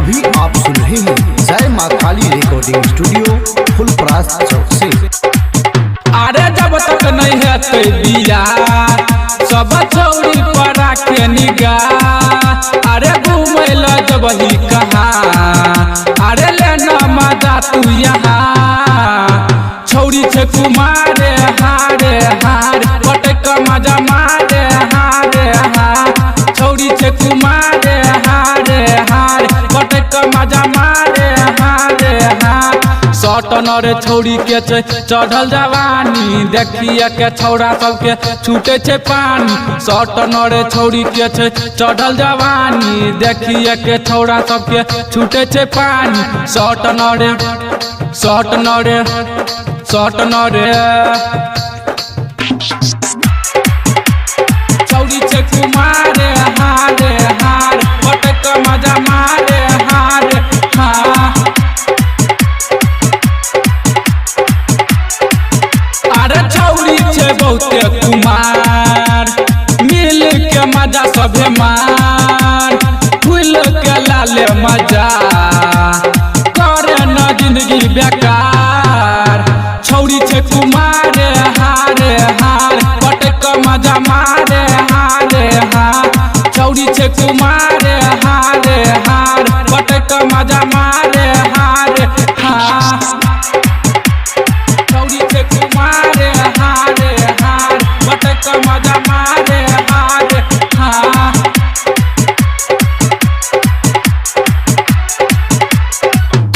अभी आप सुन रहे हैं जय माँ काली रिकॉर्डिंग स्टूडियो फुलपरास चौक से। अरे जब तक नहीं है बिया सब छौरी पर के निगाह। अरे घूमे ला जब ही कहा अरे लेना मजा तू यहाँ। छौरी छे कुमारे हारे हार पटक मजा मारे हारे हार। छौरी छे कुमारे हारे हार पटक मजा मारे हारे हार। सटन रे छौरी के चढ़ल जवानी देखिए के छौरा सबके छूटे छे पानी। सटन रे छौरी के चढ़ल जवानी देखिए के छौरा सबके छूटे छे पानी। सटन रे सटन रे सटन रे छौरी छे कुमारे हारे हार पटक मजा मारे हारे हार। अरे छौरी छे बहुते कुमार मिल के मजा सभे मार। फूल के लाले मजा करे न जिंदगी बेकार। छौरी छे कुमारे हारे हार पटक मजा मारे हारे हार। छौरी छे कुमारे हारे हार पटक मजा मारे हारे हार। छौरी छे कुमारे हारे हार पटक मजा मारे हारे हार।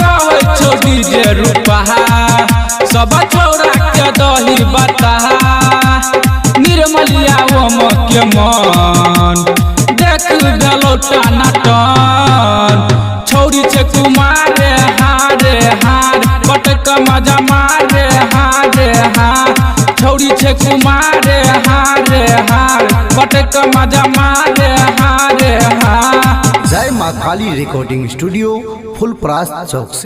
कहै छौ डीजे रूपा सब छौरा के दही बता। निर्मलिया ओम के मन देख गलो टाना टन। छौरी छे कुमारे हारे हार पटक मजा मारे हारे हार। छौरी छे कुमारे हारे हार पटक मजा मारे हारे हार। जय माँ काली रिकॉर्डिंग स्टूडियो फुलपरास चौक से।